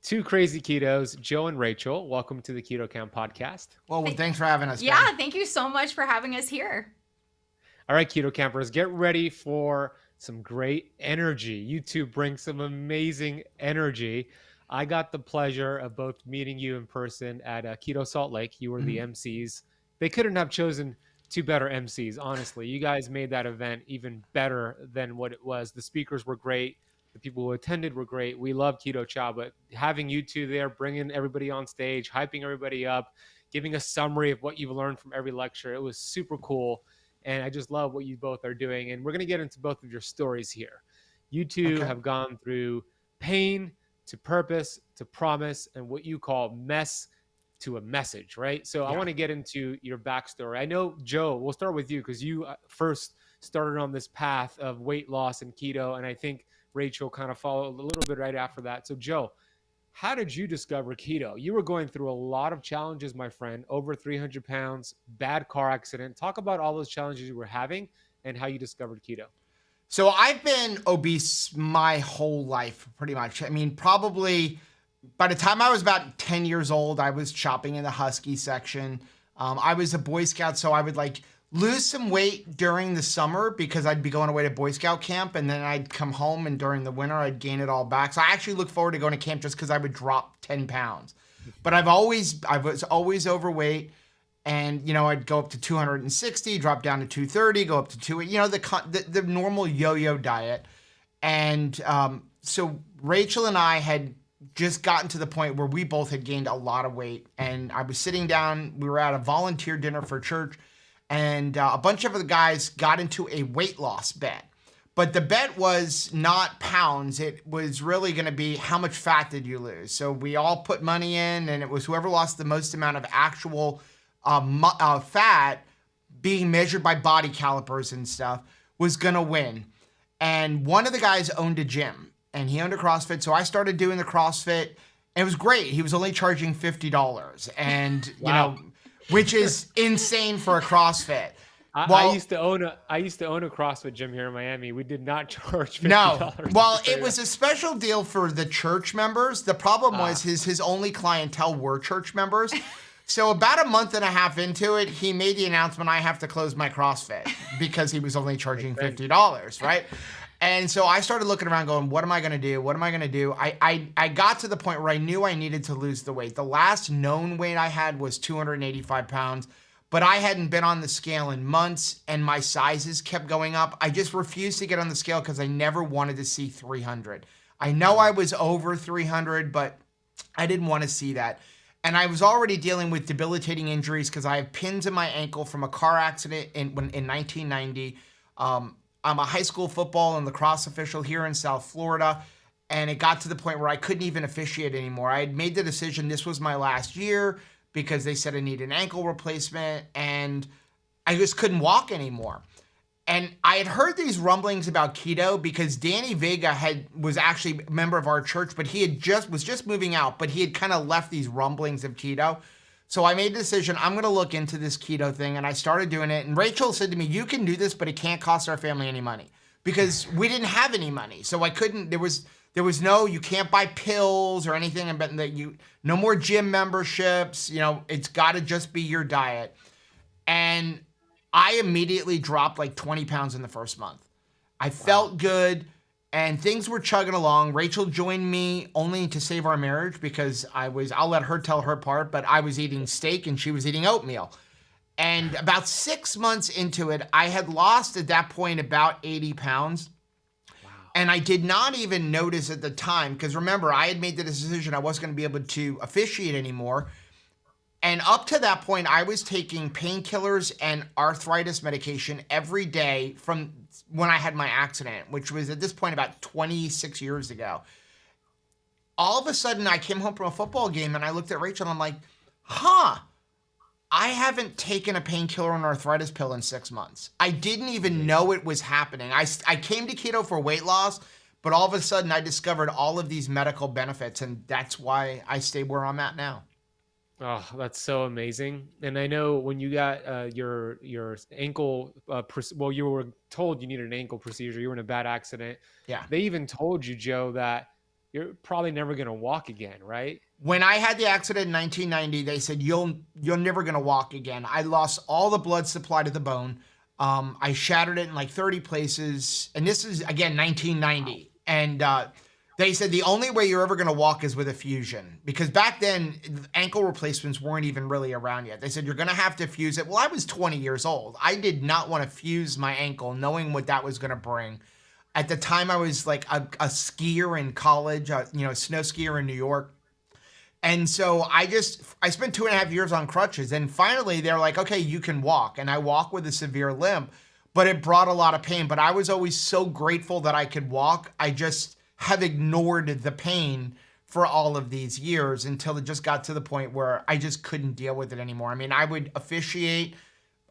two Krazy Ketos, Joe and Rachel. Welcome to the Keto Camp podcast. Well, thanks for having us, Ben. Yeah, thank you so much for having us here. All right, Keto Campers, get ready for some great energy. You two bring some amazing energy. I got the pleasure of both meeting you in person at Keto Salt Lake. You were the MCs. They couldn't have chosen two better MCs, honestly. You guys made that event even better than what it was. The speakers were great. The people who attended were great. We love Keto Chow, but having you two there, bringing everybody on stage, hyping everybody up, giving a summary of what you've learned from every lecture, it was super cool. And I just love what you both are doing. And we're going to get into both of your stories here. You two have gone through pain to purpose to promise and what you call mess to a message, right? So I want to get into your backstory. I know, Joe, we'll start with you because you first started on this path of weight loss and keto. And I think Rachel kind of followed a little bit right after that. So Joe, how did you discover keto? You were going through a lot of challenges, my friend, over 300 pounds, bad car accident. Talk about all those challenges you were having and how you discovered keto. So I've been obese my whole life, pretty much. I mean, probably by the time I was about 10 years old, I was shopping in the Husky section. I was a Boy Scout, so I would lose some weight during the summer because I'd be going away to Boy Scout camp, and then I'd come home, and during the winter, I'd gain it all back. So I actually look forward to going to camp just because I would drop 10 pounds. But I was always overweight, and, I'd go up to 260, drop down to 230, go up to 280, the normal yo-yo diet. And so Rachel and I had just gotten to the point where we both had gained a lot of weight, and I was sitting down, we were at a volunteer dinner for church, and a bunch of the guys got into a weight loss bet. But the bet was not pounds. It was really going to be how much fat did you lose. So we all put money in, and it was whoever lost the most amount of actual fat being measured by body calipers and stuff was going to win. And one of the guys owned a gym, and he owned a CrossFit. So I started doing the CrossFit, and it was great. He was only charging $50. And, Wow. Which is insane for a CrossFit. I used to own a CrossFit gym here in Miami. We did not charge $50. No. Well, it was a special deal for the church members. The problem was his only clientele were church members. So about a month and a half into it, he made the announcement, I have to close my CrossFit because he was only charging $50, right? And so I started looking around going, what am I going to do? What am I going to do? I got to the point where I knew I needed to lose the weight. The last known weight I had was 285 pounds, but I hadn't been on the scale in months, and my sizes kept going up. I just refused to get on the scale because I never wanted to see 300. I know I was over 300, but I didn't want to see that. And I was already dealing with debilitating injuries because I have pins in my ankle from a car accident in 1990. I'm a high school football and lacrosse official here in South Florida, and it got to the point where I couldn't even officiate anymore. I had made the decision this was my last year because they said I need an ankle replacement, and I just couldn't walk anymore. And I had heard these rumblings about keto because Danny Vega was actually a member of our church, but he was just moving out, but he had kind of left these rumblings of keto. So I made the decision, I'm going to look into this keto thing, and I started doing it. And Rachel said to me, you can do this, but it can't cost our family any money because we didn't have any money. So I couldn't, there was no, you can't buy pills or anything, but no more gym memberships, it's got to just be your diet. And I immediately dropped like 20 pounds in the first month. I felt good. And things were chugging along. Rachel joined me only to save our marriage because I'll let her tell her part, but I was eating steak and she was eating oatmeal. And about 6 months into it, I had lost at that point about 80 pounds. Wow. And I did not even notice at the time, because remember, I had made the decision I wasn't going to be able to officiate anymore. And up to that point, I was taking painkillers and arthritis medication every day from when I had my accident, which was at this point about 26 years ago. All of a sudden, I came home from a football game and I looked at Rachel and I'm like, I haven't taken a painkiller and arthritis pill in 6 months. I didn't even know it was happening. I came to keto for weight loss, but all of a sudden I discovered all of these medical benefits, and that's why I stay where I'm at now. Oh, that's so amazing. And I know when you got your ankle, you were told you needed an ankle procedure. You were in a bad accident. Yeah. They even told you, Joe, that you're probably never going to walk again, right? When I had the accident in 1990, they said, you're never going to walk again. I lost all the blood supply to the bone. I shattered it in like 30 places. And this is, again, 1990. And they said the only way you're ever going to walk is with a fusion. Because back then, ankle replacements weren't even really around yet. They said, you're going to have to fuse it. Well, I was 20 years old. I did not want to fuse my ankle, knowing what that was going to bring. At the time, I was like a skier in college, a snow skier in New York. And so I spent 2.5 years on crutches, and finally they're like, okay, you can walk. And I walk with a severe limp, but it brought a lot of pain. But I was always so grateful that I could walk. I just have ignored the pain for all of these years until it just got to the point where I just couldn't deal with it anymore. I mean, I would officiate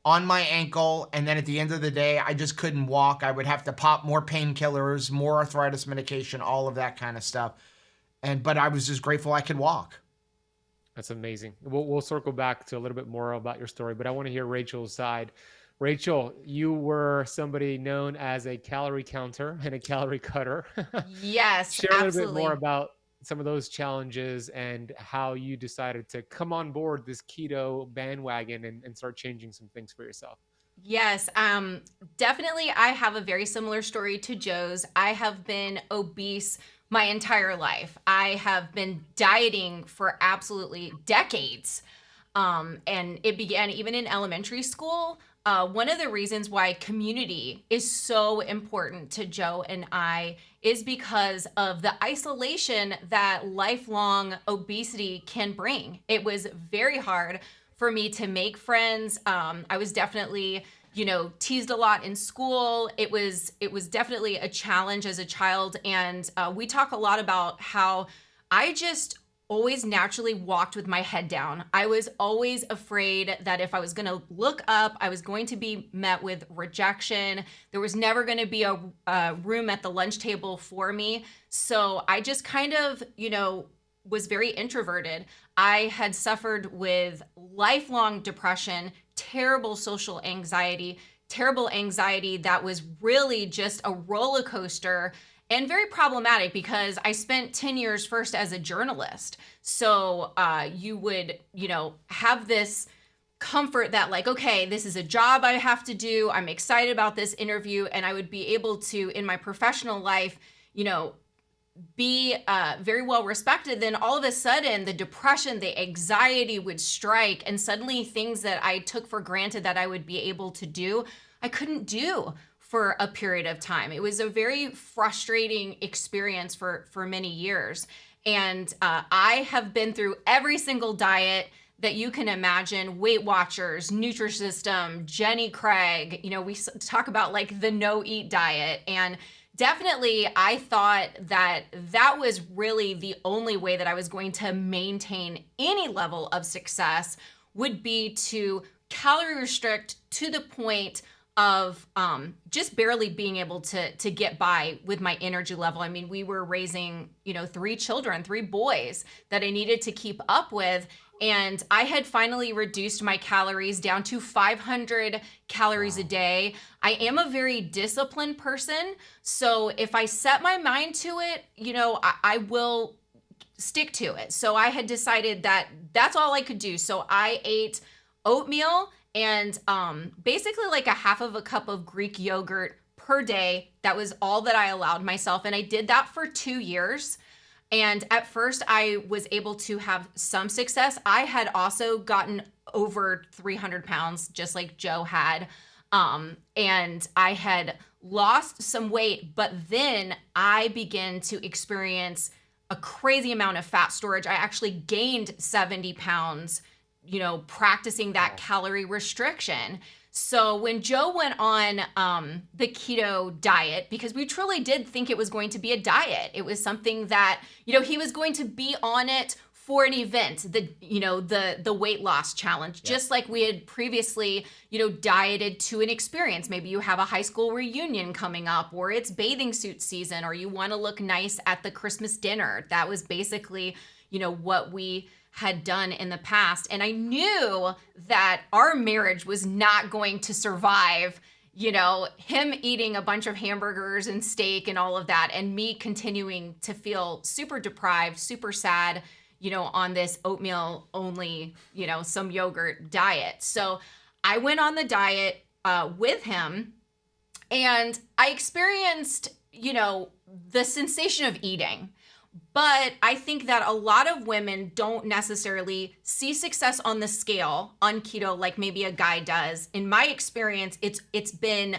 on my ankle, and then at the end of the day, I just couldn't walk. I would have to pop more painkillers, more arthritis medication, all of that kind of stuff. But I was just grateful I could walk. That's amazing. We'll circle back to a little bit more about your story, but I want to hear Rachel's side. Rachel, you were somebody known as a calorie counter and a calorie cutter. Yes, Share absolutely. a little bit more about some of those challenges and how you decided to come on board this keto bandwagon and start changing some things for yourself. Yes, definitely. I have a very similar story to Joe's. I have been obese my entire life. I have been dieting for absolutely decades. And it began even in elementary school. One of the reasons why community is so important to Joe and I is because of the isolation that lifelong obesity can bring. It was very hard for me to make friends. I was definitely, teased a lot in school. It was definitely a challenge as a child. And we talk a lot about how I just always naturally walked with my head down. I was always afraid that if I was going to look up, I was going to be met with rejection. There was never going to be a room at the lunch table for me. So I just kind of, was very introverted. I had suffered with lifelong depression, terrible social anxiety that was really just a roller coaster and very problematic because I spent 10 years first as a journalist. So you would, have this comfort that like, okay, this is a job I have to do. I'm excited about this interview. And I would be able to, in my professional life, be very well respected. Then all of a sudden the depression, the anxiety would strike, and suddenly things that I took for granted that I would be able to do, I couldn't do for a period of time. It was a very frustrating experience for many years. And I have been through every single diet that you can imagine: Weight Watchers, Nutrisystem, Jenny Craig. We talk about like the no-eat diet. And definitely I thought that was really the only way that I was going to maintain any level of success, would be to calorie restrict to the point of just barely being able to get by with my energy level. I mean, we were raising, 3 children, 3 boys that I needed to keep up with. And I had finally reduced my calories down to 500 calories a day. I am a very disciplined person. So if I set my mind to it, I will stick to it. So I had decided that that's all I could do. So I ate oatmeal and basically like a half of a cup of Greek yogurt per day. That was all that I allowed myself. And I did that for 2 years. And at first I was able to have some success. I had also gotten over 300 pounds, just like Joe had. And I had lost some weight, but then I began to experience a crazy amount of fat storage. I actually gained 70 pounds, practicing that calorie restriction. So when Joe went on the keto diet, because we truly did think it was going to be a diet, it was something that, he was going to be on it for an event, the weight loss challenge, just like we had previously, dieted to an experience. Maybe you have a high school reunion coming up, or it's bathing suit season, or you want to look nice at the Christmas dinner. That was basically, what we had done in the past. And I knew that our marriage was not going to survive, you know, him eating a bunch of hamburgers and steak and all of that, and me continuing to feel super deprived, super sad, you know, on this oatmeal only, you know, some yogurt diet. So I went on the diet with him, and I experienced, you know, the sensation of eating. But I think that a lot of women don't necessarily see success on the scale on keto like maybe a guy does. In my experience, it's been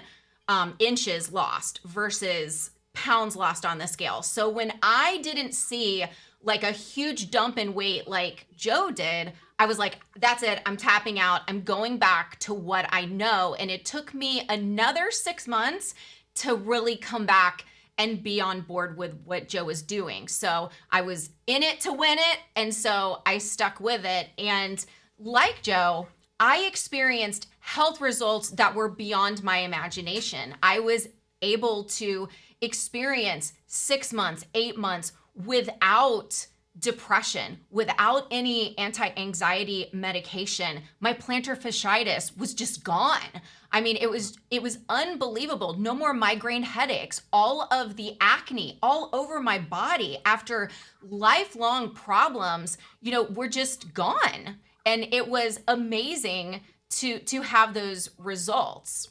inches lost versus pounds lost on the scale. So when I didn't see like a huge dump in weight like Joe did, I was like, that's it. I'm tapping out. I'm going back to what I know. And it took me another 6 months to really come back and be on board with what Joe was doing. So I was in it to win it. And so I stuck with it. And like Joe, I experienced health results that were beyond my imagination. I was able to experience 6 months, 8 months without depression, without any anti-anxiety medication. My plantar fasciitis was just gone. I mean, it was unbelievable. No more migraine headaches. All of the acne all over my body after lifelong problems, you know, were just gone. And it was amazing to have those results.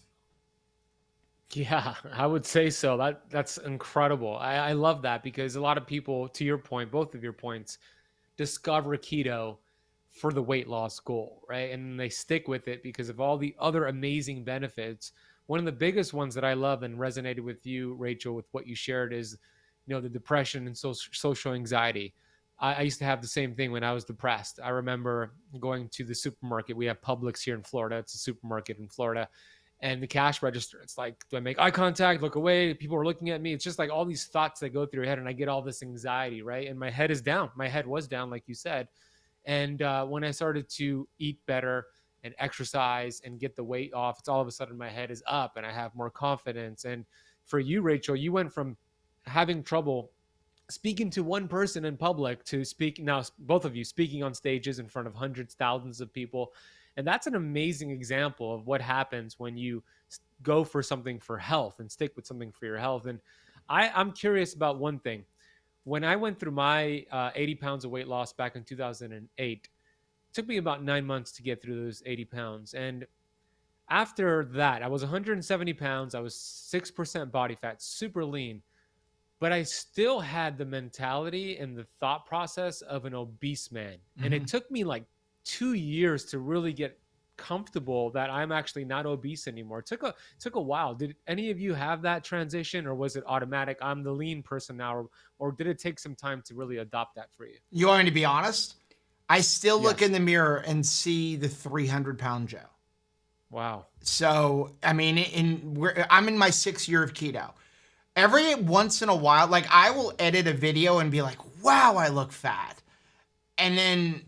Yeah, I would say so. That's incredible. I love that because a lot of people, to your point, both of your points, discover keto for the weight loss goal, right? And they stick with it because of all the other amazing benefits. One of the biggest ones that I love and resonated with you, Rachel, with what you shared is, you know, the depression and social anxiety. I used to have the same thing when I was depressed. I remember going to the supermarket. We have Publix here in Florida. It's a supermarket in Florida. And the cash register, it's like, do I make eye contact, look away? People are looking at me. It's just like all these thoughts that go through your head, and I get all this anxiety, right? And my head is down. My head was down, like you said. And when I started to eat better and exercise and get the weight off, it's all of a sudden my head is up and I have more confidence. And for you, Rachel, you went from having trouble speaking to one person in public to speak now, both of you speaking on stages in front of hundreds, thousands of people. And that's an amazing example of what happens when you go for something for health and stick with something for your health. And I'm curious about one thing. When I went through my 80 pounds of weight loss back in 2008, it took me about 9 months to get through those 80 pounds. And after that, I was 170 pounds. I was 6% body fat, super lean. But I still had the mentality and the thought process of an obese man. Mm-hmm. And it took me like 2 years to really get comfortable that I'm actually not obese anymore. It took a while. Did any of you have that transition, or was it automatic? I'm the lean person now, or did it take some time to really adopt that for you? You want me to be honest? I still look in the mirror and see the 300-pound Joe. Wow. So, I mean, I'm in my 6th year of keto. Every once in a while, like I will edit a video and be like, wow, I look fat. And then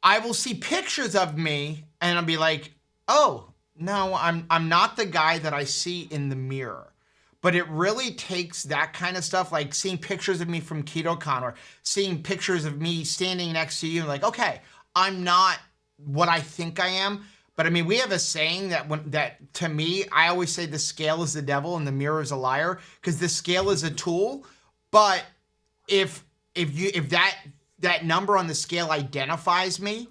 I will see pictures of me and I'll be like, oh, no, I'm not the guy that I see in the mirror. But it really takes that kind of stuff, like seeing pictures of me from KetoCon or seeing pictures of me standing next to you, like, okay, I'm not what I think I am. But I mean, we have a saying that to me, I always say the scale is the devil and the mirror is a liar, because the scale is a tool. But if that number on the scale identifies me,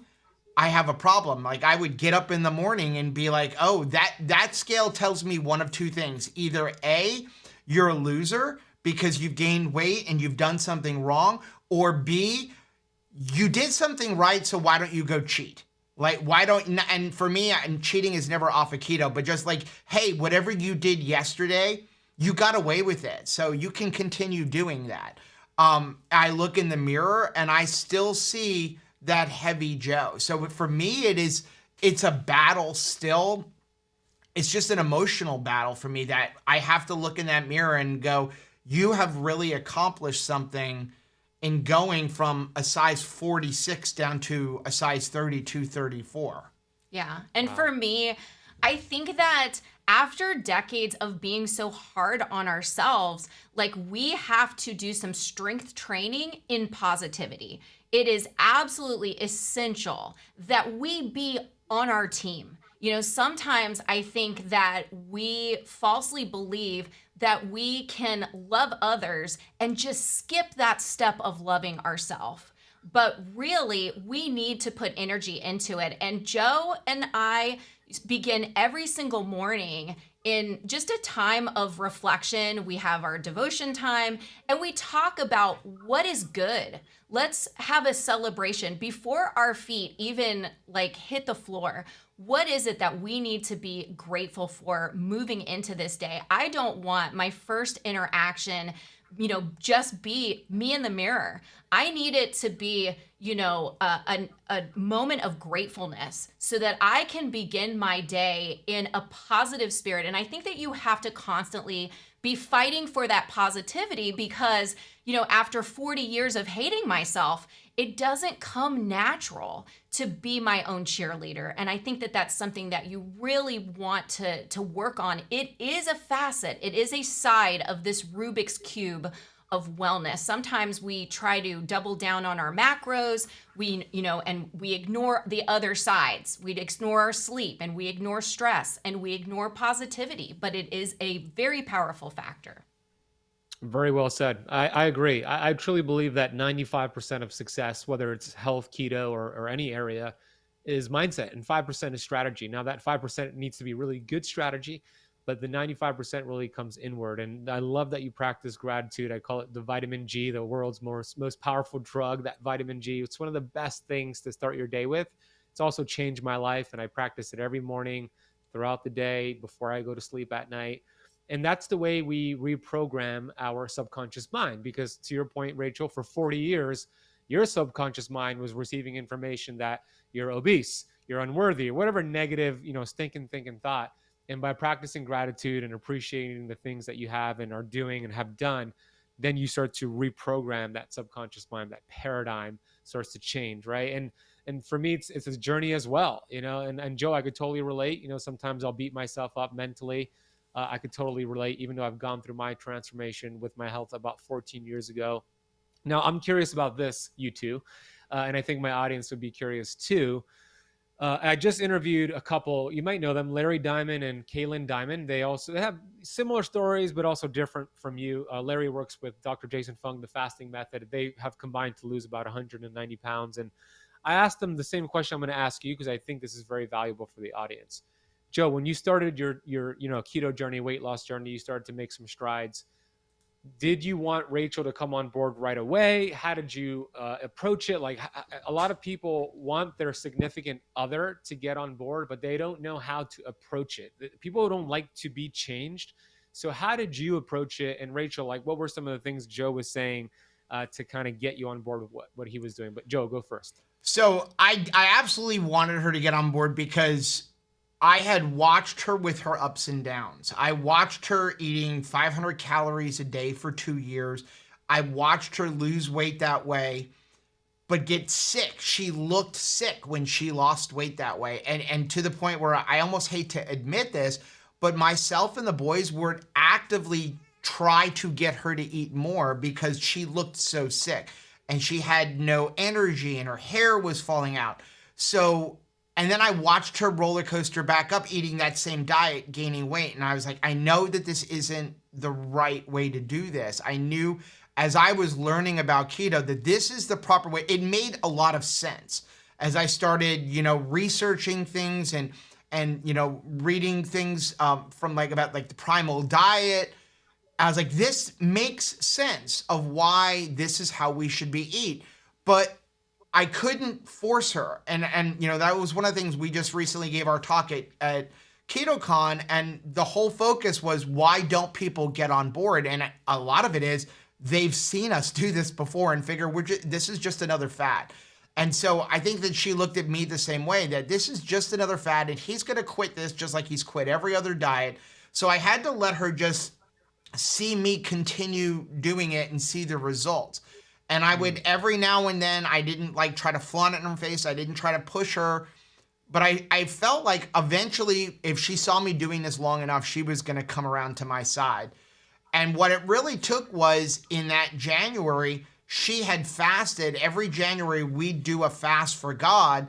I have a problem. Like I would get up in the morning and be like, oh, that scale tells me one of two things. Either A, you're a loser because you've gained weight and you've done something wrong, or B, you did something right, so why don't you go cheat? Like, why don't, and for me, and cheating is never off of keto, but just like, hey, whatever you did yesterday, you got away with it. So you can continue doing that. I look in the mirror and I still see that heavy Joe. So for me, it's a battle still. It's just an emotional battle for me that I have to look in that mirror and go, you have really accomplished something in going from a size 46 down to a size 32, 34. Yeah. And for me, I think that after decades of being so hard on ourselves, like we have to do some strength training in positivity. It is absolutely essential that we be on our team. Sometimes I think that we falsely believe that we can love others and just skip that step of loving ourselves. But really, we need to put energy into it. And Joe and I begin every single morning in just a time of reflection. We have our devotion time and we talk about what is good. Let's have a celebration before our feet even like hit the floor. What is it that we need to be grateful for moving into this day? I don't want my first interaction, just be me in the mirror. I need it to be, a moment of gratefulness so that I can begin my day in a positive spirit. And I think that you have to constantly be fighting for that positivity because, after 40 years of hating myself, it doesn't come natural to be my own cheerleader. And I think that that's something that you really want to work on. It is a facet, it is a side of this Rubik's Cube of wellness. Sometimes we try to double down on our macros, and we ignore the other sides. We ignore our sleep and we ignore stress and we ignore positivity, but it is a very powerful factor. Very well said. I agree. I truly believe that 95% of success, whether it's health, keto, or any area, is mindset, and 5% is strategy. Now, that 5% needs to be really good strategy, but the 95% really comes inward. And I love that you practice gratitude. I call it the vitamin G, the world's most powerful drug, that vitamin G. It's one of the best things to start your day with. It's also changed my life, and I practice it every morning, throughout the day, before I go to sleep at night. And that's the way we reprogram our subconscious mind. Because to your point, Rachel, for 40 years, your subconscious mind was receiving information that you're obese, you're unworthy, or whatever negative, stinking thinking thought. And by practicing gratitude and appreciating the things that you have and are doing and have done, then you start to reprogram that subconscious mind. That paradigm starts to change, right? And for me, it's a journey as well, and Joe, I could totally relate. Sometimes I'll beat myself up mentally. I could totally relate, even though I've gone through my transformation with my health about 14 years ago. Now, I'm curious about this, you two, and I think my audience would be curious too. I just interviewed a couple, you might know them, Larry Diamond and Kaylin Diamond. They have similar stories, but also different from you. Larry works with Dr. Jason Fung, the fasting method. They have combined to lose about 190 pounds. And I asked them the same question I'm going to ask you, because I think this is very valuable for the audience. Joe, when you started your keto journey, weight loss journey, you started to make some strides. Did you want Rachel to come on board right away? How did you approach it? Like, a lot of people want their significant other to get on board, but they don't know how to approach it. People don't like to be changed. So how did you approach it? And Rachel, like, what were some of the things Joe was saying to kind of get you on board with what he was doing? But Joe, go first. So I absolutely wanted her to get on board because I had watched her with her ups and downs. I watched her eating 500 calories a day for 2 years. I watched her lose weight that way, but get sick. She looked sick when she lost weight that way. And to the point where I almost hate to admit this, but myself and the boys would actively try to get her to eat more because she looked so sick and she had no energy and her hair was falling out. And then I watched her roller coaster back up, eating that same diet, gaining weight. And I was like, I know that this isn't the right way to do this. I knew as I was learning about keto that this is the proper way. It made a lot of sense as I started, researching things and reading things from about the primal diet. I was like, this makes sense of why this is how we should be eat. But I couldn't force her. And that was one of the things we just recently gave our talk at KetoCon, and the whole focus was, why don't people get on board? And a lot of it is they've seen us do this before and figure this is just another fad. And so I think that she looked at me the same way, that this is just another fad and he's going to quit this just like he's quit every other diet. So I had to let her just see me continue doing it and see the results. And I would, every now and then, I didn't try to flaunt it in her face. I didn't try to push her. But I felt like eventually, if she saw me doing this long enough, she was going to come around to my side. And what it really took was, in that January, she had fasted. Every January, we'd do a fast for God.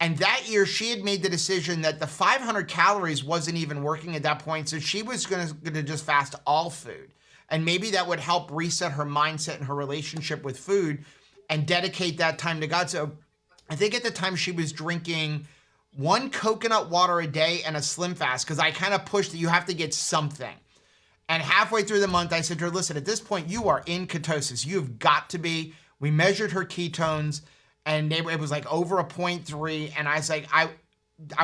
And that year she had made the decision that the 500 calories wasn't even working at that point. So she was gonna just fast all food. And maybe that would help reset her mindset and her relationship with food and dedicate that time to God. So I think at the time she was drinking 1 coconut water a day and a slim fast, because I kind of pushed that you have to get something. And halfway through the month, I said to her, listen, at this point, you are in ketosis. You've got to be. We measured her ketones, and it was like over a 0.3. And I was like, I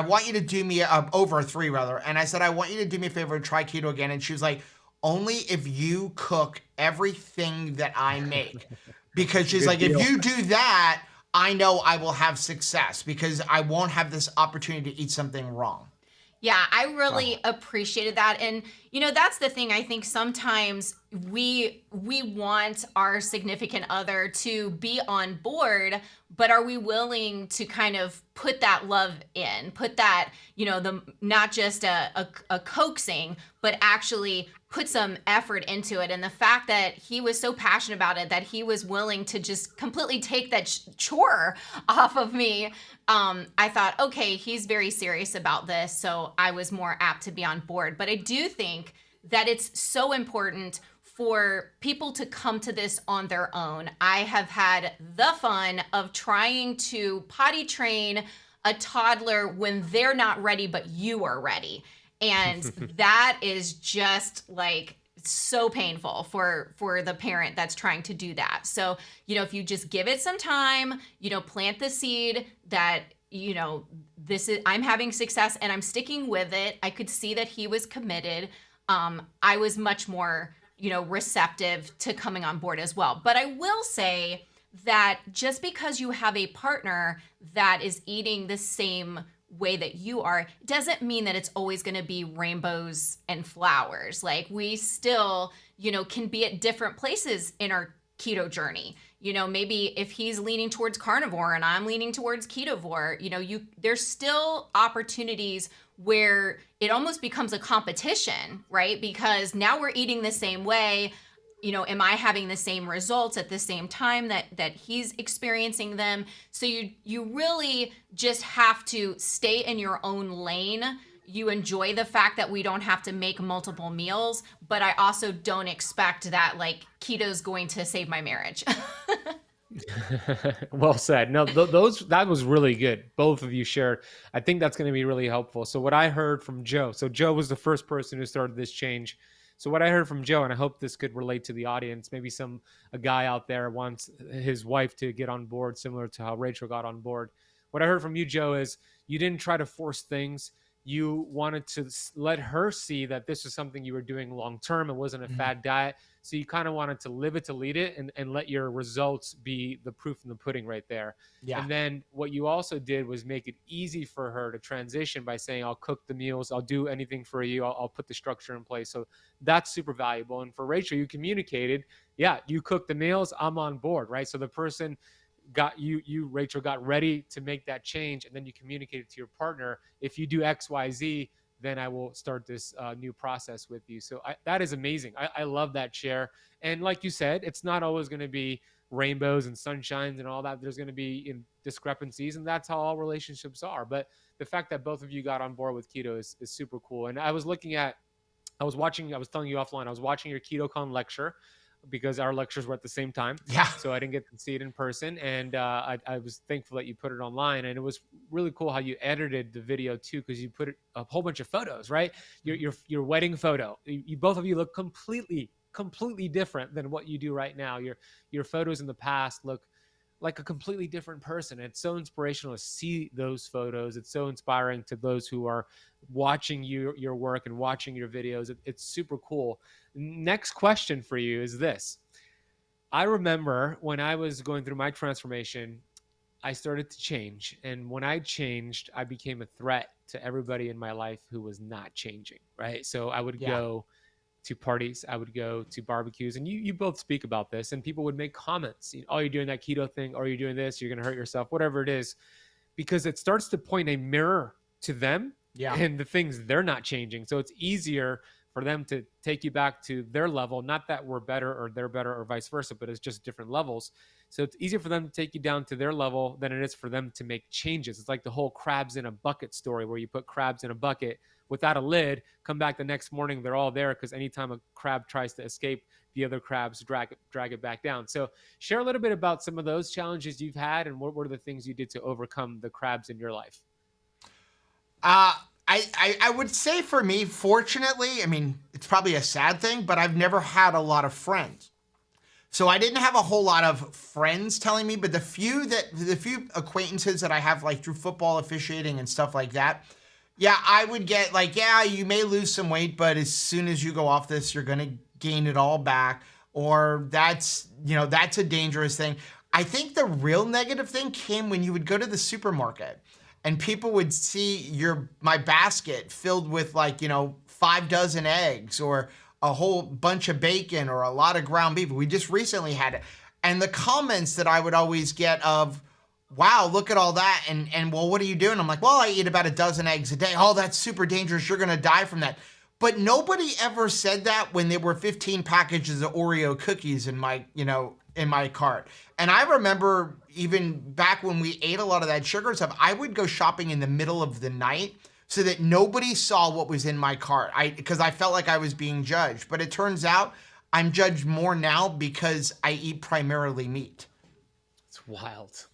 want you to do me, over a 3 rather. And I said, I want you to do me a favor and try keto again. And she was like, only if you cook everything that I make. Because she's like, if you do that, I know I will have success because I won't have this opportunity to eat something wrong. Yeah, I really appreciated that. And, you know, that's the thing. I think sometimes we want our significant other to be on board, but are we willing to kind of put that love in, put that, you know, not just a coaxing, but actually put some effort into it. And the fact that he was so passionate about it, that he was willing to just completely take that chore off of me, I thought, okay, he's very serious about this. So I was more apt to be on board. But I do think that it's so important for people to come to this on their own. I have had the fun of trying to potty train a toddler when they're not ready, but you are ready. And that is just like so painful for the parent that's trying to do that. So, you know, if you just give it some time, you know, plant the seed that, you know, I'm having success and I'm sticking with it. I could see that he was committed. I was much more, you know, receptive to coming on board as well. But I will say that just because you have a partner that is eating the same way that you are, doesn't mean that it's always going to be rainbows and flowers. Like, we still, you know, can be at different places in our keto journey. You know, maybe if he's leaning towards carnivore and I'm leaning towards ketovore, you know, there's still opportunities where it almost becomes a competition, right? Because now we're eating the same way. You know, am I having the same results at the same time that he's experiencing them? So you really just have to stay in your own lane. You enjoy the fact that we don't have to make multiple meals, but I also don't expect that like keto's going to save my marriage. Well said. No, that was really good. Both of you shared. I think that's going to be really helpful. So what I heard from Joe, so Joe was the first person who started this change. So what I heard from Joe, and I hope this could relate to the audience, maybe a guy out there wants his wife to get on board, similar to how Rachel got on board. What I heard from you, Joe, is you didn't try to force things. You wanted to let her see that this was something you were doing long term. It wasn't a fad diet. So you kind of wanted to live it to lead it and let your results be the proof in the pudding right there. Yeah. And then what you also did was make it easy for her to transition by saying, I'll cook the meals. I'll do anything for you. I'll put the structure in place. So that's super valuable. And for Rachel, you communicated, yeah, you cook the meals. I'm on board, right? So the person Rachel, got ready to make that change. And then you communicated to your partner, if you do X, Y, Z, then I will start this new process with you. So that is amazing. I love that share. And like you said, it's not always going to be rainbows and sunshines and all that. There's going to be discrepancies, and that's how all relationships are. But the fact that both of you got on board with keto is super cool. And I was telling you offline, I was watching your KetoCon lecture, because our lectures were at the same time. Yeah. So I didn't get to see it in person. And I was thankful that you put it online. And it was really cool how you edited the video too, because you put a whole bunch of photos, right? Your wedding photo. You both of you look completely different than what you do right now. Your photos in the past look like a completely different person. It's so inspirational to see those photos. It's so inspiring to those who are watching your work and watching your videos. It's super cool. Next question for you is this. I remember when I was going through my transformation, I started to change. And when I changed, I became a threat to everybody in my life who was not changing, right? So I would go to parties, I would go to barbecues, and you both speak about this, and people would make comments, oh, you're doing that keto thing, or you're doing this, you're going to hurt yourself, whatever it is, because it starts to point a mirror to them and the things they're not changing. So it's easier for them to take you back to their level. Not that we're better or they're better or vice versa, but it's just different levels. So it's easier for them to take you down to their level than it is for them to make changes. It's like the whole crabs in a bucket story, where you put crabs in a bucket without a lid, come back the next morning, they're all there, because anytime a crab tries to escape, the other crabs drag it back down. So share a little bit about some of those challenges you've had, and what were the things you did to overcome the crabs in your life? I would say for me, fortunately, I mean, it's probably a sad thing, but I've never had a lot of friends. So I didn't have a whole lot of friends telling me, but the few acquaintances that I have, like through football officiating and stuff like that, yeah, I would get like, yeah, you may lose some weight, but as soon as you go off this, you're going to gain it all back. Or that's a dangerous thing. I think the real negative thing came when you would go to the supermarket and people would see my basket filled with 5 dozen eggs or a whole bunch of bacon or a lot of ground beef. We just recently had it. And the comments that I would always get of, wow, look at all that. And well, what are you doing? I'm like, well, I eat about a dozen eggs a day. Oh, that's super dangerous. You're going to die from that. But nobody ever said that when there were 15 packages of Oreo cookies in my cart. And I remember even back when we ate a lot of that sugar stuff, I would go shopping in the middle of the night so that nobody saw what was in my cart. Because I felt like I was being judged. But it turns out I'm judged more now because I eat primarily meat. It's wild.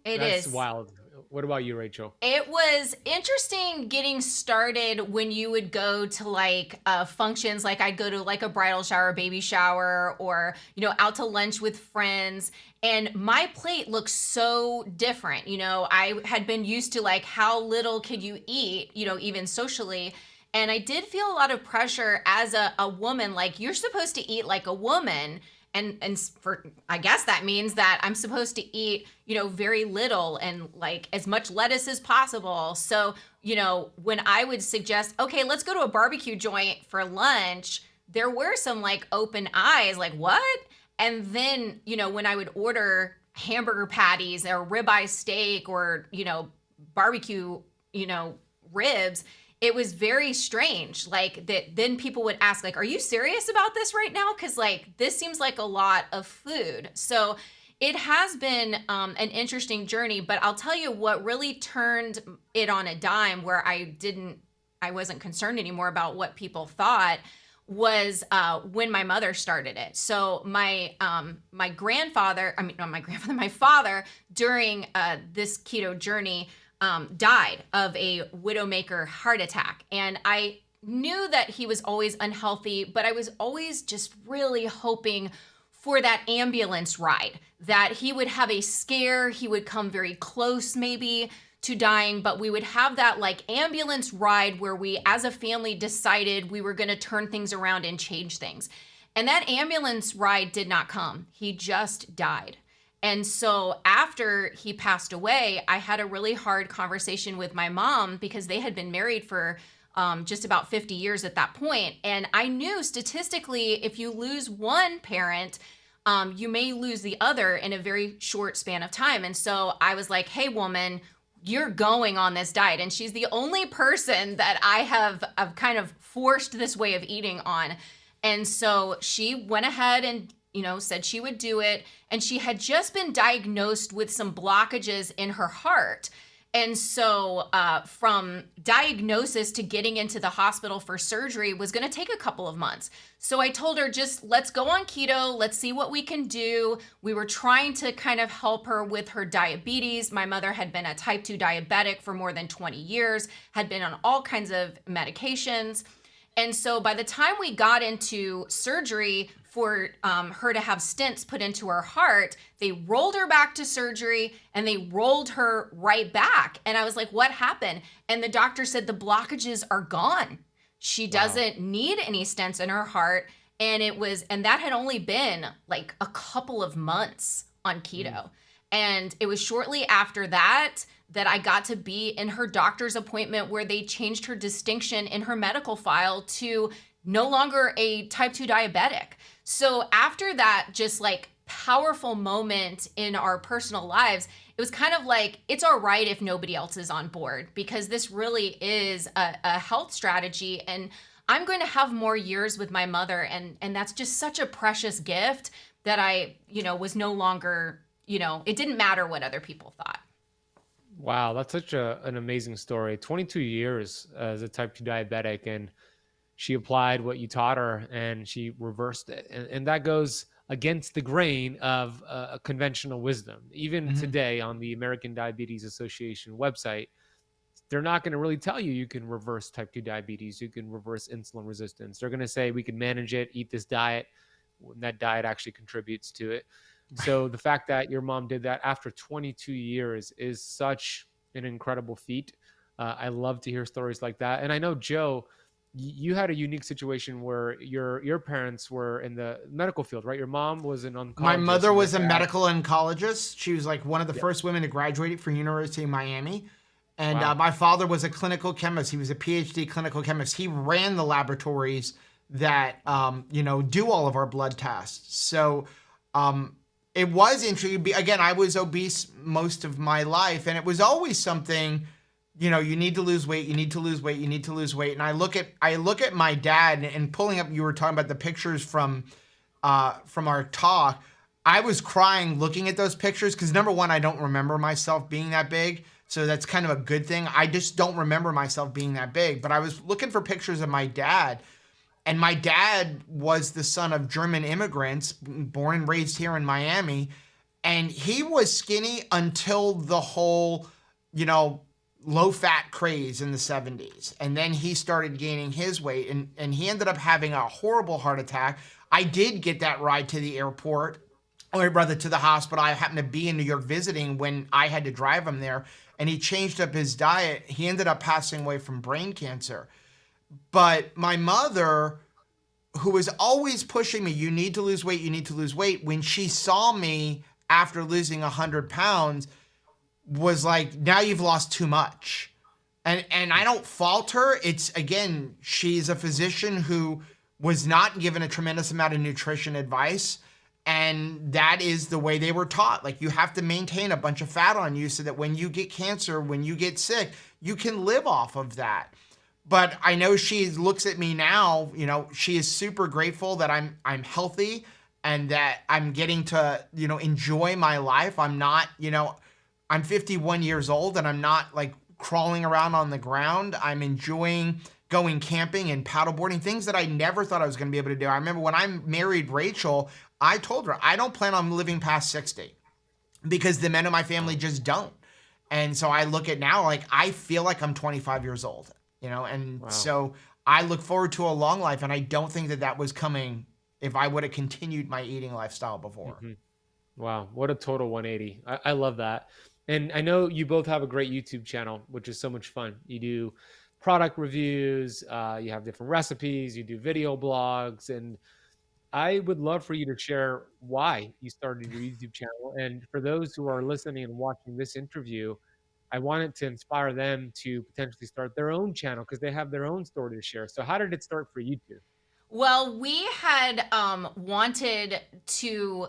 That's wild. What about you, Rachel? It was interesting getting started when you would go to functions. Like I'd go to like a bridal shower, baby shower, or, out to lunch with friends. And my plate looks so different. I had been used to like how little could you eat, even socially. And I did feel a lot of pressure as a woman, like you're supposed to eat like a woman. And for, I guess that means that I'm supposed to eat, very little and like as much lettuce as possible. So, when I would suggest, okay, let's go to a barbecue joint for lunch, there were some like open eyes, like what? And then, when I would order hamburger patties or ribeye steak or, barbecue, ribs, it was very strange. Like that, then people would ask, like, are you serious about this right now? Because like this seems like a lot of food. So it has been an interesting journey. But I'll tell you what really turned it on a dime, where I wasn't concerned anymore about what people thought, was when my mother started it. So my father, during this keto journey, died of a widowmaker heart attack. And I knew that he was always unhealthy, but I was always just really hoping for that ambulance ride, that he would have a scare, he would come very close maybe to dying, but we would have that like ambulance ride where we as a family decided we were going to turn things around and change things. And that ambulance ride did not come. He just died. And so after he passed away, I had a really hard conversation with my mom, because they had been married for just about 50 years at that point. And I knew statistically, if you lose one parent, you may lose the other in a very short span of time. And so I was like, hey, woman, you're going on this diet. And she's the only person that I've kind of forced this way of eating on. And so she went ahead and said she would do it. And she had just been diagnosed with some blockages in her heart. And so from diagnosis to getting into the hospital for surgery was going to take a couple of months. So I told her, just let's go on keto. Let's see what we can do. We were trying to kind of help her with her diabetes. My mother had been a type 2 diabetic for more than 20 years, had been on all kinds of medications. And so by the time we got into surgery for her to have stents put into her heart, they rolled her back to surgery and they rolled her right back. And I was like, what happened? And the doctor said the blockages are gone. She doesn't need any stents in her heart. And that had only been like a couple of months on keto. And it was shortly after that I got to be in her doctor's appointment, where they changed her distinction in her medical file to no longer a type 2 diabetic. So after that, just like powerful moment in our personal lives, it was kind of like, it's all right if nobody else is on board, because this really is a health strategy. And I'm going to have more years with my mother. And that's just such a precious gift that I, was no longer, it didn't matter what other people thought. Wow, that's such an amazing story. 22 years as a type 2 diabetic, and she applied what you taught her and she reversed it. And that goes against the grain of conventional wisdom. Even today on the American Diabetes Association website, they're not going to really tell you can reverse type 2 diabetes, you can reverse insulin resistance. They're going to say we can manage it, eat this diet, when that diet actually contributes to it. So the fact that your mom did that after 22 years is such an incredible feat. I love to hear stories like that. And I know, Joe, you had a unique situation where your parents were in the medical field, right? Your mom was an oncologist. My mother was a medical oncologist. She was like one of the first women to graduate from University of Miami. And my father was a clinical chemist. He was a PhD clinical chemist. He ran the laboratories that, do all of our blood tests. So it was interesting. Again, I was obese most of my life, and it was always something, you need to lose weight, you need to lose weight, you need to lose weight. And I look at my dad, and pulling up, you were talking about the pictures from our talk. I was crying looking at those pictures because, number one, I don't remember myself being that big. So that's kind of a good thing. I just don't remember myself being that big. But I was looking for pictures of my dad. And my dad was the son of German immigrants, born and raised here in Miami. And he was skinny until the whole, low-fat craze in the 70s. And then he started gaining his weight. And he ended up having a horrible heart attack. I did get that ride to the airport, or rather to the hospital. I happened to be in New York visiting when I had to drive him there. And he changed up his diet. He ended up passing away from brain cancer. But my mother, who was always pushing me, you need to lose weight, you need to lose weight, when she saw me after losing 100 pounds, was like, now you've lost too much. And I don't fault her. It's, again, she's a physician who was not given a tremendous amount of nutrition advice. And that is the way they were taught. Like, you have to maintain a bunch of fat on you so that when you get cancer, when you get sick, you can live off of that. But I know she looks at me now, she is super grateful that I'm healthy and that I'm getting to, enjoy my life. I'm not, I'm 51 years old and I'm not like crawling around on the ground. I'm enjoying going camping and paddleboarding, things that I never thought I was going to be able to do. I remember when I married Rachel, I told her, I don't plan on living past 60 because the men in my family just don't. And so I look at now, like, I feel like I'm 25 years old. So I look forward to a long life, and I don't think that was coming if I would have continued my eating lifestyle before. Mm-hmm. Wow, what a total 180. I love that. And I know you both have a great YouTube channel, which is so much fun. You do product reviews, you have different recipes, you do video blogs, and I would love for you to share why you started your YouTube channel. And for those who are listening and watching this interview, I wanted to inspire them to potentially start their own channel because they have their own story to share. So how did it start for you two? Well, we had wanted to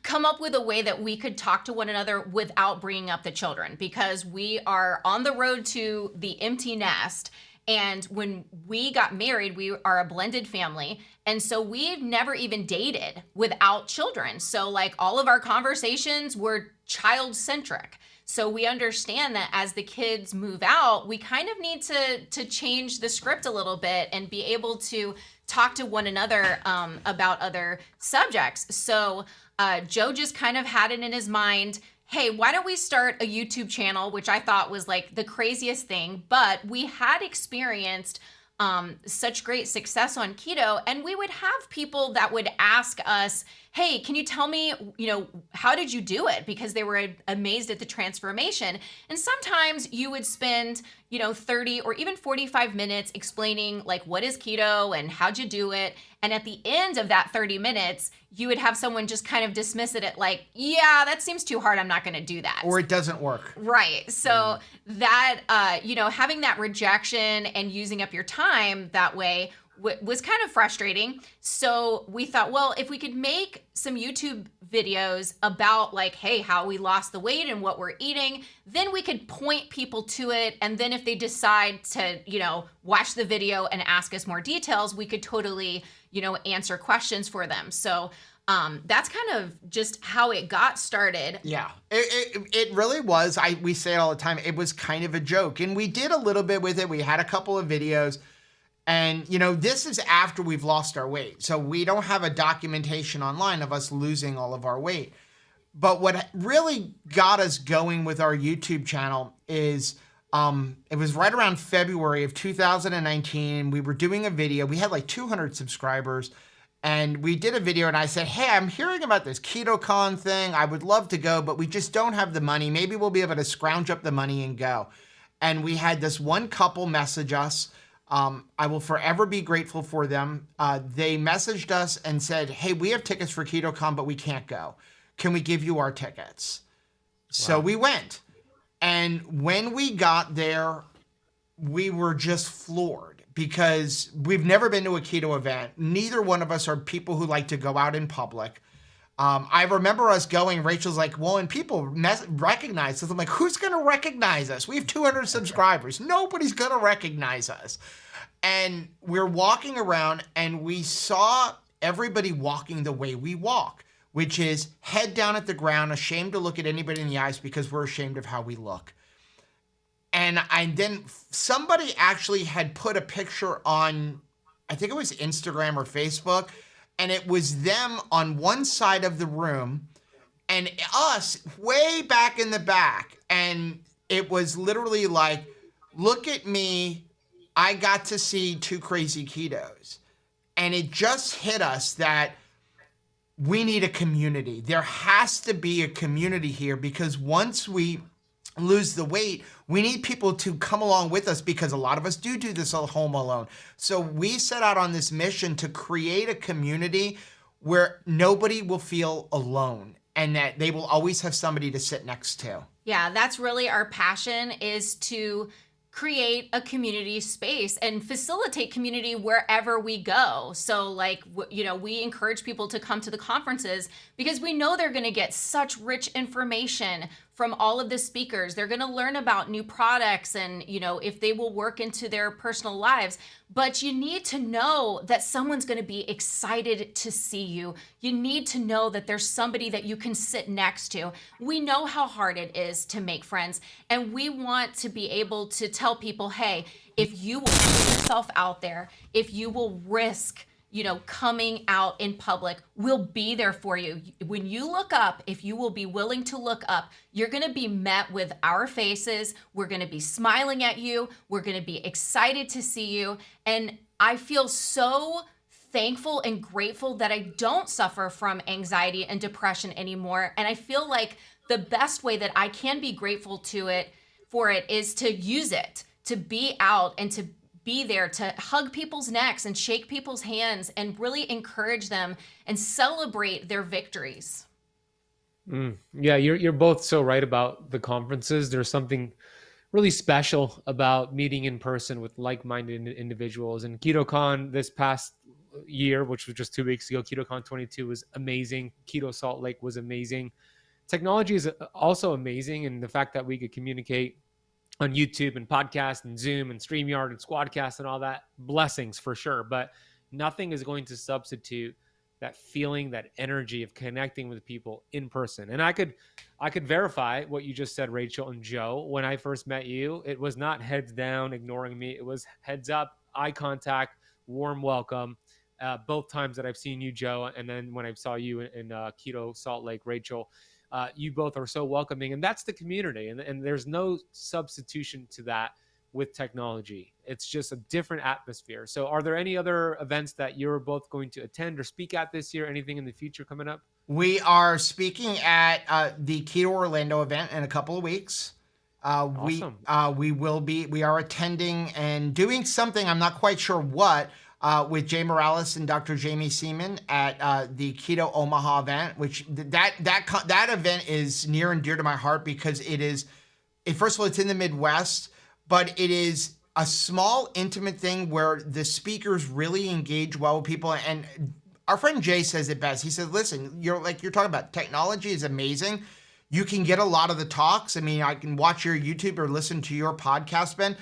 come up with a way that we could talk to one another without bringing up the children, because we are on the road to the empty nest. And when we got married, we are a blended family. And so we've never even dated without children. So like all of our conversations were child-centric. So we understand that as the kids move out, we kind of need to change the script a little bit and be able to talk to one another about other subjects. So Joe just kind of had it in his mind, hey, why don't we start a YouTube channel, which I thought was like the craziest thing, but we had experienced such great success on keto, and we would have people that would ask us, hey, can you tell me, how did you do it? Because they were amazed at the transformation. And sometimes you would spend, 30 or even 45 minutes explaining like, what is keto and how'd you do it? And at the end of that 30 minutes, you would have someone just kind of dismiss it at like, yeah, that seems too hard. I'm not going to do that. Or it doesn't work. Right. So that, having that rejection and using up your time that way was kind of frustrating. So we thought, well, if we could make some YouTube videos about like, hey, how we lost the weight and what we're eating, then we could point people to it. And then if they decide to, watch the video and ask us more details, we could totally, answer questions for them. So that's kind of just how it got started. Yeah, it really was. We say it all the time. It was kind of a joke, and we did a little bit with it. We had a couple of videos, and this is after we've lost our weight, so we don't have a documentation online of us losing all of our weight. But what really got us going with our YouTube channel is it was right around February of 2019. We were doing a video. We had like 200 subscribers. And we did a video and I said, hey, I'm hearing about this KetoCon thing. I would love to go, but we just don't have the money. Maybe we'll be able to scrounge up the money and go. And we had this one couple message us. I will forever be grateful for them. They messaged us and said, hey, we have tickets for KetoCon, but we can't go. Can we give you our tickets? So we went. And when we got there, we were just floored. Because we've never been to a keto event. Neither one of us are people who like to go out in public. I remember us going, Rachel's like, well, and people recognize us. I'm like, who's going to recognize us? We have 200 subscribers. Nobody's going to recognize us. And we're walking around and we saw everybody walking the way we walk, which is head down at the ground, ashamed to look at anybody in the eyes because we're ashamed of how we look. And then somebody actually had put a picture on, I think it was Instagram or Facebook, and it was them on one side of the room and us way back in the back. And it was literally like, look at me, I got to see 2 Krazy Ketos. And it just hit us that we need a community. There has to be a community here because once we lose the weight, we need people to come along with us because a lot of us do this at home alone. So we set out on this mission to create a community where nobody will feel alone and that they will always have somebody to sit next to. Yeah, that's really our passion, is to create a community space and facilitate community wherever we go. So like, we encourage people to come to the conferences because we know they're going to get such rich information from all of the speakers. They're going to learn about new products and, if they will work into their personal lives. But you need to know that someone's going to be excited to see you. You need to know that there's somebody that you can sit next to. We know how hard it is to make friends, and we want to be able to tell people, hey, if you will put yourself out there, if you will risk coming out in public, we'll be there for you. When you look up, if you will be willing to look up, you're going to be met with our faces. We're going to be smiling at you. We're going to be excited to see you. And I feel so thankful and grateful that I don't suffer from anxiety and depression anymore. And I feel like the best way that I can be grateful for it is to use it, to be out and to be there to hug people's necks and shake people's hands and really encourage them and celebrate their victories. Yeah, you're both so right about the conferences. There's something really special about meeting in person with like-minded individuals. And KetoCon this past year, which was just 2 weeks ago, KetoCon 22 was amazing. Keto Salt Lake was amazing. Technology is also amazing, and the fact that we could communicate on YouTube and podcast and Zoom and StreamYard and Squadcast and all that, blessings for sure. But nothing is going to substitute that feeling, that energy of connecting with people in person. And I could verify what you just said, Rachel and Joe. When I first met you, it was not heads down, ignoring me. It was heads up, eye contact, warm welcome. Both times that I've seen you, Joe, and then when I saw you in Keto Salt Lake, Rachel, you both are so welcoming, and that's the community. And there's no substitution to that with technology. It's just a different atmosphere. So are there any other events that you're both going to attend or speak at this year? Anything in the future coming up? We are speaking at the Keto Orlando event in a couple of weeks. Awesome. We are attending and doing something, I'm not quite sure what, with Jay Morales and Dr. Jamie Seaman at the Keto Omaha event, which that event is near and dear to my heart because first of all, it's in the Midwest, but it is a small intimate thing where the speakers really engage well with people. And our friend Jay says it best. He said, listen, you're talking about technology is amazing. You can get a lot of the talks. I mean, I can watch your YouTube or listen to your podcast, Ben,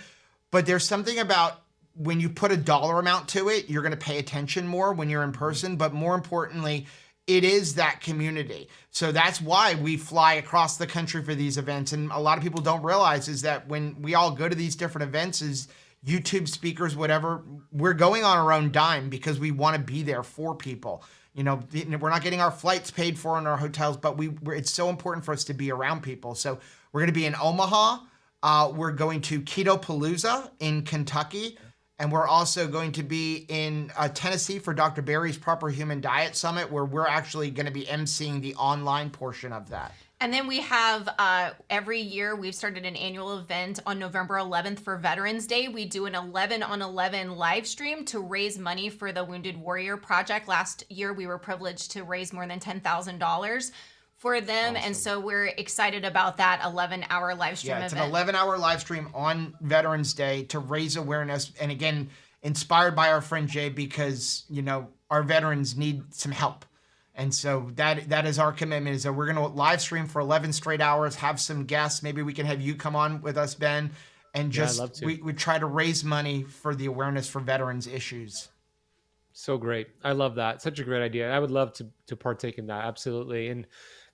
but there's something about when you put a dollar amount to it, you're going to pay attention more when you're in person. But more importantly, it is that community. So that's why we fly across the country for these events. And a lot of people don't realize is that when we all go to these different events, is YouTube speakers, whatever, we're going on our own dime because we want to be there for people. You know, we're not getting our flights paid for in our hotels, but it's so important for us to be around people. So we're going to be in Omaha. We're going to Keto Palooza in Kentucky. And we're also going to be in Tennessee for Dr. Barry's Proper Human Diet Summit, where we're actually going to be emceeing the online portion of that. And then we have every year we've started an annual event on November 11th for Veterans Day. We do an 11 on 11 live stream to raise money for the Wounded Warrior Project. Last year we were privileged to raise more than $10,000 for them. Awesome. And so we're excited about that 11-hour live stream event. It's an 11-hour live stream on Veterans Day to raise awareness. And again, inspired by our friend Jay, because, you know, our veterans need some help. And so that is our commitment, is that we're going to live stream for 11 straight hours, have some guests. Maybe we can have you come on with us, Ben, and just we try to raise money for the awareness for veterans issues. So great. I love that. Such a great idea. I would love to partake in that. Absolutely. And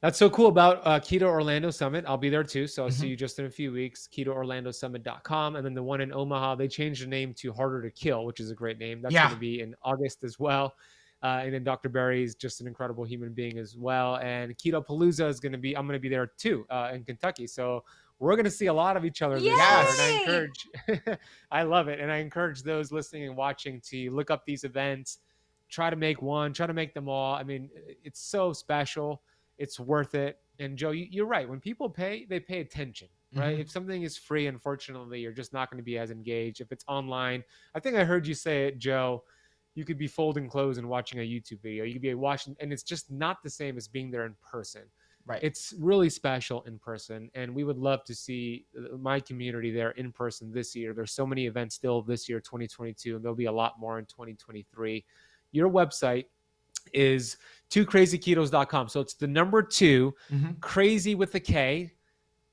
that's so cool about Keto Orlando Summit. I'll be there too. So I'll see you just in a few weeks, KetoOrlandoSummit.com. And then the one in Omaha, they changed the name to Harder to Kill, which is a great name. That's going to be in August as well. And then Dr. Barry is just an incredible human being as well. And Keto Palooza is going to be, I'm going to be there too in Kentucky. So we're going to see a lot of each other this year. And I encourage, I love it. And I encourage those listening and watching to look up these events, try to make one, try to make them all. I mean, it's so special. It's worth it. And Joe, you're right. When people pay, they pay attention, right? If something is free, unfortunately, you're just not going to be as engaged. If it's online, I think I heard you say it, Joe, you could be folding clothes and watching a YouTube video. You could be watching, and it's just not the same as being there in person. Right. It's really special in person. And we would love to see my community there in person this year. There's so many events still this year, 2022, and there'll be a lot more in 2023. Your website is 2krazyketos.com. So it's the number 2, crazy with a K,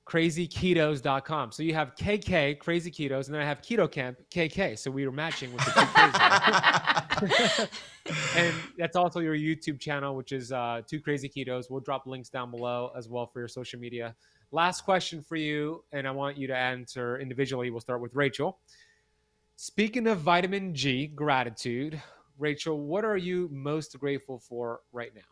krazyketos.com. So you have KK, Krazy Ketos, and then I have Keto Camp, KK. So we were matching with the 2 crazy. And that's also your YouTube channel, which is 2 Krazy Ketos. We'll drop links down below as well for your social media. Last question for you, and I want you to answer individually. We'll start with Rachel. Speaking of vitamin G, gratitude, Rachel, what are you most grateful for right now?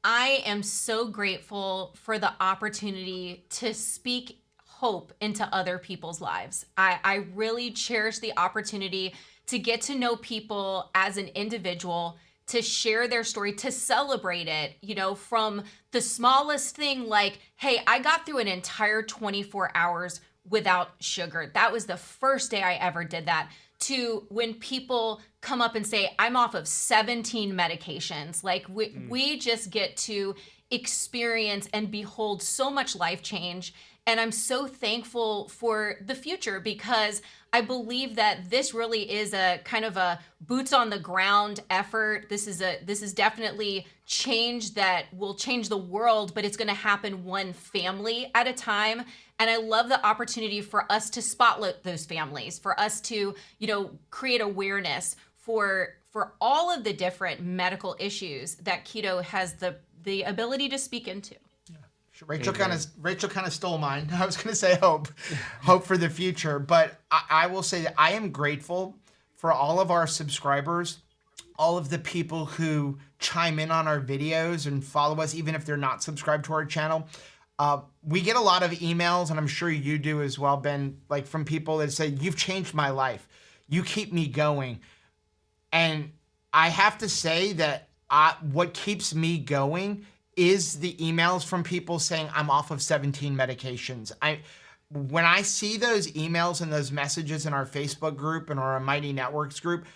I am so grateful for the opportunity to speak hope into other people's lives. I really cherish the opportunity to get to know people as an individual, to share their story, to celebrate it, you know, from the smallest thing like, hey, I got through an entire 24 hours without sugar. That was the first day I ever did that. To when people come up and say, I'm off of 17 medications. Like we just get to experience and behold so much life change. And I'm so thankful for the future, because I believe that this really is a kind of a boots on the ground effort. This is definitely change that will change the world, but it's going to happen one family at a time. And I love the opportunity for us to spotlight those families, for us to, you know, create awareness for all of the different medical issues that keto has the ability to speak into. Rachel kind of stole mine. I was going to say hope for the future, but I will say that I am grateful for all of our subscribers, all of the people who chime in on our videos and follow us, even if they're not subscribed to our channel. We get a lot of emails, and I'm sure you do as well, Ben, like from people that say, you've changed my life. You keep me going. And I have to say that what keeps me going is the emails from people saying I'm off of 17 medications. When I see those emails and those messages in our Facebook group and our Mighty Networks group,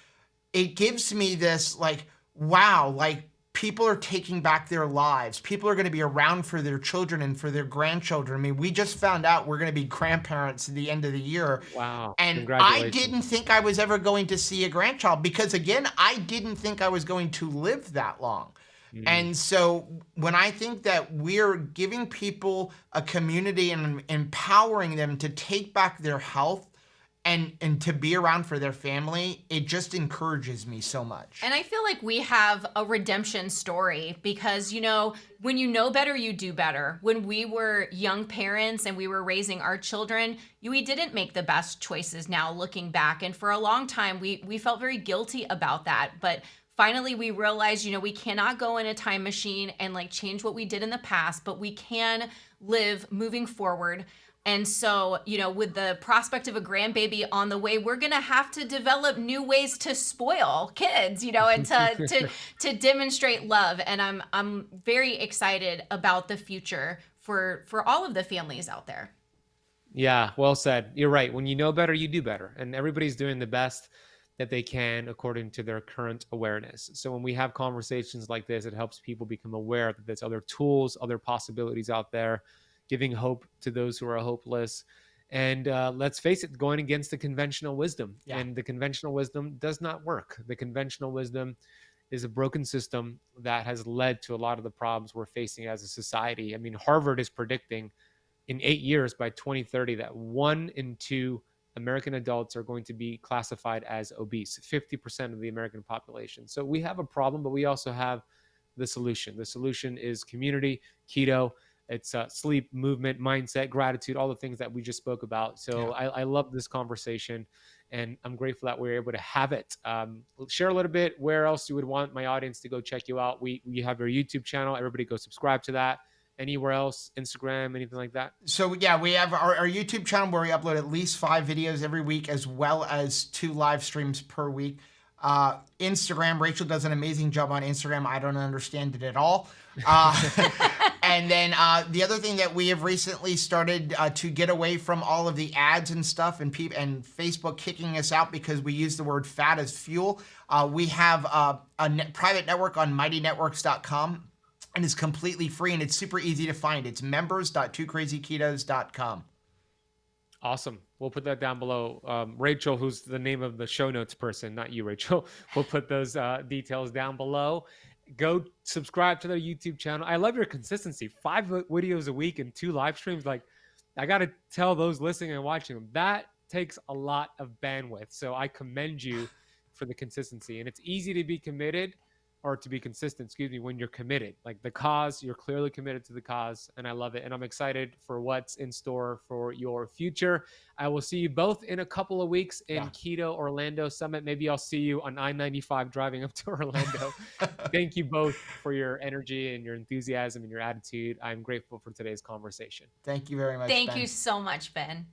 it gives me this like, wow, like people are taking back their lives. People are going to be around for their children and for their grandchildren. I mean, we just found out we're going to be grandparents at the end of the year. Wow. And I Congratulations. didn't think I was ever going to see a grandchild because, again, I didn't think I was going to live that long. And so when I think that we're giving people a community and empowering them to take back their health and to be around for their family, it just encourages me so much. And I feel like we have a redemption story because, you know, when you know better, you do better. When we were young parents and we were raising our children, we didn't make the best choices now looking back. And for a long time, we felt very guilty about that. But finally, we realized, you know, we cannot go in a time machine and like change what we did in the past, but we can live moving forward. And so, you know, with the prospect of a grandbaby on the way, we're going to have to develop new ways to spoil kids, you know, and to demonstrate love. And I'm very excited about the future for all of the families out there. Yeah, well said. You're right. When you know better, you do better. And everybody's doing the best that they can according to their current awareness. So when we have conversations like this, it helps people become aware that there's other tools, other possibilities out there, giving hope to those who are hopeless. And let's face it, going against the conventional wisdom. Yeah. And the conventional wisdom does not work. The conventional wisdom is a broken system that has led to a lot of the problems we're facing as a society. I mean, Harvard is predicting in 8 years by 2030 that 1 in 2 American adults are going to be classified as obese, 50% of the American population. So we have a problem, but we also have the solution. The solution is community, keto. It's sleep, movement, mindset, gratitude, all the things that we just spoke about. So yeah. I love this conversation, and I'm grateful that we're able to have it. Share a little bit where else you would want my audience to go check you out. We have your YouTube channel. Everybody go subscribe to that. Anywhere else, Instagram, anything like that? So yeah, we have our YouTube channel where we upload at least 5 videos every week, as well as 2 live streams per week. Instagram, Rachel does an amazing job on Instagram. I don't understand it at all. And then the other thing that we have recently started to get away from all of the ads and stuff, and Facebook kicking us out because we use the word fat as fuel. We have a private network on mightynetworks.com. And it's completely free, and it's super easy to find. It's members.2crazyketos.com. Awesome. We'll put that down below. Rachel, who's the name of the show notes person, not you, Rachel, we'll put those details down below. Go subscribe to their YouTube channel. I love your consistency. 5 videos a week and 2 live streams. Like, I got to tell those listening and watching them, that takes a lot of bandwidth. So I commend you for the consistency. And it's easy to be committed, or to be consistent, when you're committed. Like the cause, you're clearly committed to the cause, and I love it. And I'm excited for what's in store for your future. I will see you both in a couple of weeks in Keto Orlando Summit. Maybe I'll see you on I-95 driving up to Orlando. Thank you both for your energy and your enthusiasm and your attitude. I'm grateful for today's conversation. Thank you very much, Thank Ben. you so much, Ben.